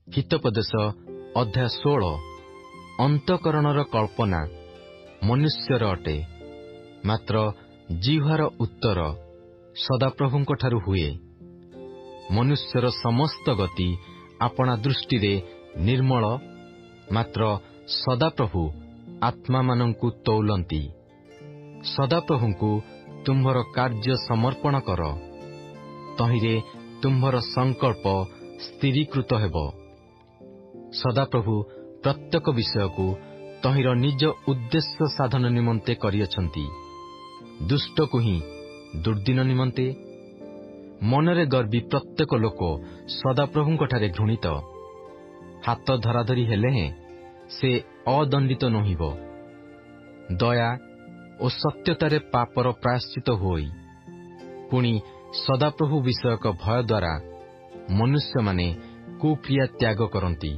ହିତୋପଦେଶ ଅଧ୍ୟାୟ 16। ଅନ୍ତଃକରଣର କଳ୍ପନା ମନୁଷ୍ୟର ଅଟେ, ମାତ୍ର ଜିହ୍ୱାର ଉତ୍ତର ସଦାପ୍ରଭୁଙ୍କଠାରୁ ହୁଏ। ମନୁଷ୍ୟର ସମସ୍ତ ଗତି ଆପଣା ଦୃଷ୍ଟିରେ ନିର୍ମଳ, ମାତ୍ର ସଦାପ୍ରଭୁ ଆତ୍ମାମାନଙ୍କୁ ତୌଲନ୍ତି। ସଦାପ୍ରଭୁଙ୍କୁ ତୁମ୍ଭର କାର୍ଯ୍ୟ ସମର୍ପଣ କର, ତହିଁରେ ତୁମ୍ଭର ସଂକଳ୍ପ ସ୍ଥିରୀକୃତ ହେବ। ସଦାପ୍ରଭୁ ପ୍ରତ୍ୟେକ ବିଷୟକୁ ତହିଁର ନିଜ ଉଦ୍ଦେଶ୍ୟ ସାଧନ ନିମନ୍ତେ କରିଅଛନ୍ତି, ଦୁଷ୍ଟକୁ ହିଁ ଦୁର୍ଦ୍ଦିନ ନିମନ୍ତେ। ମନରେ ଗର୍ବୀ ପ୍ରତ୍ୟେକ ଲୋକ ସଦାପ୍ରଭୁଙ୍କଠାରେ ଘୃଣିତ। ହାତ ଧରାଧରି ହେଲେ ହେଁ ସେ ଅଦଣ୍ଡିତ ନୋହିବ। ଦୟା ଓ ସତ୍ୟତାରେ ପାପର ପ୍ରାୟଶ୍ଚିତ ହୋଇ, ପୁଣି ସଦାପ୍ରଭୁ ବିଷୟକ ଭୟ ଦ୍ୱାରା ମନୁଷ୍ୟମାନେ କୁକ୍ରିୟା ତ୍ୟାଗ କରନ୍ତି।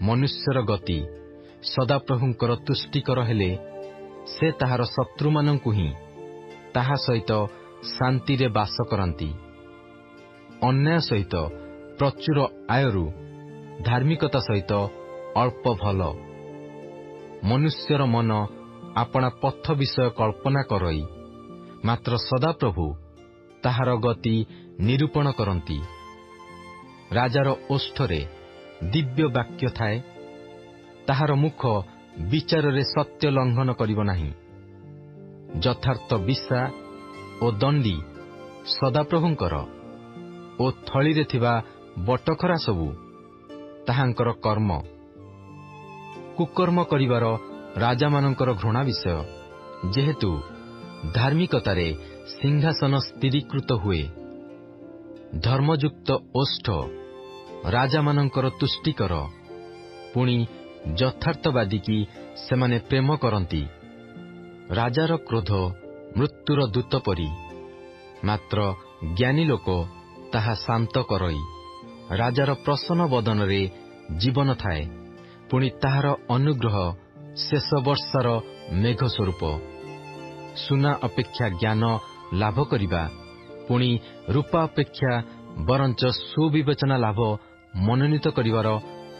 ମନୁଷ୍ୟର ଗତି ସଦାପ୍ରଭୁଙ୍କର ତୁଷ୍ଟିକର ହେଲେ ସେ ତାହାର ଶତ୍ରୁମାନଙ୍କୁ ହିଁ ତାହା ସହିତ ଶାନ୍ତିରେ ବାସ କରାନ୍ତି। ଅନ୍ୟାୟ ସହିତ ପ୍ରଚୁର ଆୟରୁ ଧାର୍ମିକତା ସହିତ ଅଳ୍ପ ଭଲ। ମନୁଷ୍ୟର ମନ ଆପଣା ପଥ ବିଷୟ କଳ୍ପନା କରଇ, ମାତ୍ର ସଦାପ୍ରଭୁ ତାହାର ଗତି ନିରୂପଣ କରନ୍ତି। ରାଜାର ଓଷ୍ଠରେ ଦିବ୍ୟ ବାକ୍ୟ ଥାଏ, ତାହାର ମୁଖ ବିଚାରରେ ସତ୍ୟ ଲଙ୍ଘନ କରିବ ନାହିଁ। ଯଥାର୍ଥ ବିଶା ଓ ଦଣ୍ଡି ସଦାପ୍ରଭୁଙ୍କର, ଓ ଥଳିରେ ଥିବା ବଟଖରା ସବୁ ତାହାଙ୍କର କର୍ମ। କୁକର୍ମ କରିବାର ରାଜାମାନଙ୍କର ଘୃଣା ବିଷୟ, ଯେହେତୁ ଧାର୍ମିକତାରେ ସିଂହାସନ ସ୍ଥିରୀକୃତ ହୁଏ। ଧର୍ମଯୁକ୍ତ ଓଷ୍ଠ ରାଜାମାନଙ୍କର ତୁଷ୍ଟିକର, ପୁଣି ଯଥାର୍ଥବାଦୀ ସେମାନେ ପ୍ରେମ କରନ୍ତି। ରାଜାର କ୍ରୋଧ ମୃତ୍ୟୁର ଦୂତ ପରି, ମାତ୍ର ଜ୍ଞାନୀ ଲୋକ ତାହା ଶାନ୍ତ କରଇ। ରାଜାର ପ୍ରସନ୍ନ ବଦନରେ ଜୀବନ ଥାଏ, ପୁଣି ତାହାର ଅନୁଗ୍ରହ ଶେଷ ବର୍ଷାର ମେଘ ସ୍ୱରୂପ। ସୁନା ଅପେକ୍ଷା ଜ୍ଞାନ ଲାଭ କରିବା, ପୁଣି ରୂପା ଅପେକ୍ଷା ବରଞ୍ଚ ସୁବିବେଚନା ଲାଭ ମନୋନୀତ କରିବାର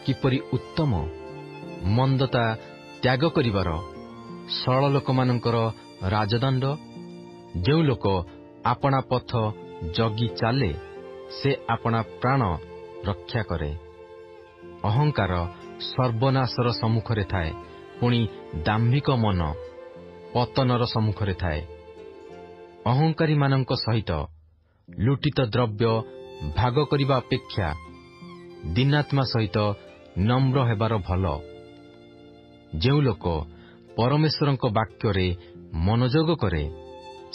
କିପରି ଉତ୍ତମ। ମନ୍ଦତା ତ୍ୟାଗ କରିବାର ସରଳ ଲୋକମାନଙ୍କର ରାଜଦଣ୍ଡ। ଯେଉଁ ଲୋକ ଆପଣା ପଥ ଜଗି ଚାଲେ, ସେ ଆପଣା ପ୍ରାଣ ରକ୍ଷା କରେ। ଅହଙ୍କାର ସର୍ବନାଶର ସମ୍ମୁଖରେ ଥାଏ, ପୁଣି ଦାମ୍ଭିକ ମନ ପତନର ସମ୍ମୁଖରେ ଥାଏ। ଅହଙ୍କାରୀମାନଙ୍କ ସହିତ ଲୁଟିତ ଦ୍ରବ୍ୟ ଭାଗ କରିବା ଅପେକ୍ଷା ଦୀନାତ୍ମା ସହିତ ନମ୍ର ହେବାର ଭଲ। ଯେଉଁ ଲୋକ ପରମେଶ୍ୱରଙ୍କ ବାକ୍ୟରେ ମନୋଯୋଗ କରେ,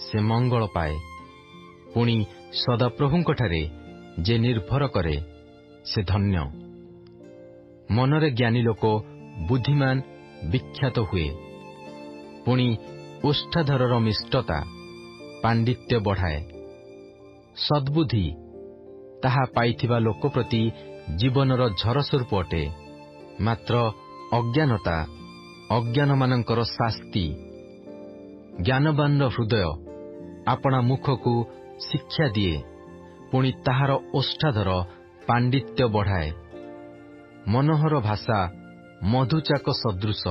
ସେ ମଙ୍ଗଳ ପାଏ। ପୁଣି ସଦାପ୍ରଭୁଙ୍କଠାରେ ଯେ ନିର୍ଭର କରେ, ସେ ଧନ୍ୟ। ମନରେ ଜ୍ଞାନୀ ଲୋକ ବୁଦ୍ଧିମାନ ବିଖ୍ୟାତ ହୁଏ, ପୁଣି ଓଷ୍ଠାଧରର ମିଷ୍ଟତା ପାଣ୍ଡିତ୍ୟ ବଢ଼ାଏ। ସଦ୍ବୁଦ୍ଧି ତାହା ପାଇଥିବା ଲୋକ ପ୍ରତି ଜୀବନର ଝର ସ୍ୱରୂପ ଅଟେ, ମାତ୍ର ଅଜ୍ଞାନତା ଅଜ୍ଞାନମାନଙ୍କର ଶାସ୍ତି। ଜ୍ଞାନବାନର ହୃଦୟ ଆପଣା ମୁଖକୁ ଶିକ୍ଷା ଦିଏ, ପୁଣି ତାହାର ଓଷ୍ଠାଧର ପାଣ୍ଡିତ୍ୟ ବଢ଼ାଏ। ମନୋହର ଭାଷା ମଧୁଚାକ ସଦୃଶ,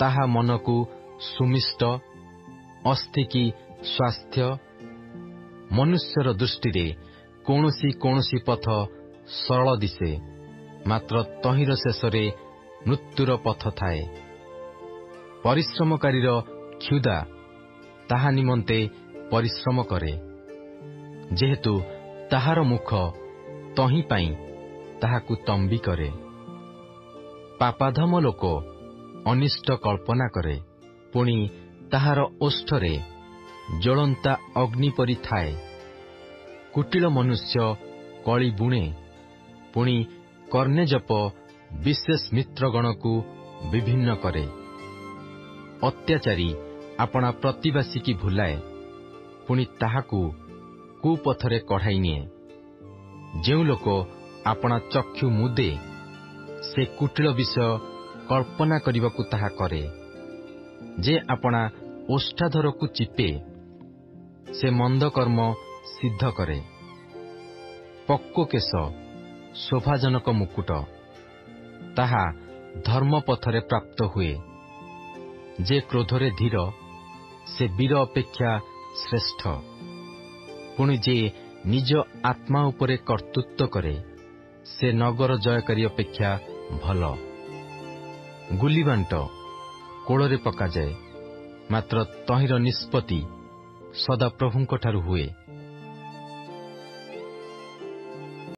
ତାହା ମନକୁ ସୁମିଷ୍ଟ, ଅସ୍ଥିକି ସ୍ୱାସ୍ଥ୍ୟ। ମନୁଷ୍ୟର ଦୃଷ୍ଟିରେ କୌଣସି ପଥ ସରଳ ଦିଶେ, ମାତ୍ର ତହିଁର ଶେଷରେ ମୃତ୍ୟୁର ପଥ ଥାଏ। ପରିଶ୍ରମକାରୀର କ୍ଷୁଧା ତାହା ନିମନ୍ତେ ପରିଶ୍ରମ କରେ, ଯେହେତୁ ତାହାର ମୁଖ ତହିଁ ପାଇଁ ତାହାକୁ ତମ୍ବି କରେ। ପାପାଧମ ଲୋକ ଅନିଷ୍ଟ କଳ୍ପନା କରେ, ପୁଣି ତାହାର ଓଷ୍ଠରେ ଜ୍ୱଳନ୍ତା ଅଗ୍ନି ପରି ଥାଏ। କୁଟିଳ ମନୁଷ୍ୟ କଳି ବୁଣେ, ପୁଣି କର୍ଣ୍ଣେଜପ ବିଶେଷ ମିତ୍ରଗଣକୁ ବିଭିନ୍ନ କରେ। ଅତ୍ୟାଚାରୀ ଆପଣା ପ୍ରତିବାସୀକି ଭୁଲାଏ, ପୁଣି ତାହାକୁ କୁପଥରେ କଢ଼ାଇ ନିଏ। ଯେଉଁ ଲୋକ ଆପଣା ଚକ୍ଷୁ ମୁଦେ, ସେ କୁଟିଳ ବିଷୟ କଳ୍ପନା କରିବାକୁ ତାହା କରେ। ଯେ ଆପଣା ଓଷ୍ଠାଧରକୁ ଚିପେ, ସେ ମନ୍ଦ କର୍ମ ସିଦ୍ଧ କରେ। ପକ୍ୱ କେଶ ଶୋଭାଜନକ ମୁକୁଟ, ତାହା ଧର୍ମ ପଥରେ ପ୍ରାପ୍ତ ହୁଏ। ଯେ କ୍ରୋଧରେ ଧୀର, ସେ ବୀର ଅପେକ୍ଷା ଶ୍ରେଷ୍ଠ। ପୁଣି ଯେ ନିଜ ଆତ୍ମା ଉପରେ କର୍ତ୍ତୃତ୍ୱ କରେ, ସେ ନଗର ଜୟକାରୀ ଅପେକ୍ଷା ଭଲ। ଗୁଲିବାଣ୍ଟ କୋଳରେ ପକାଯାଏ, ମାତ୍ର ତହିଁର ନିଷ୍ପତ୍ତି ସଦାପ୍ରଭୁଙ୍କଠାରୁ ହୁଏ।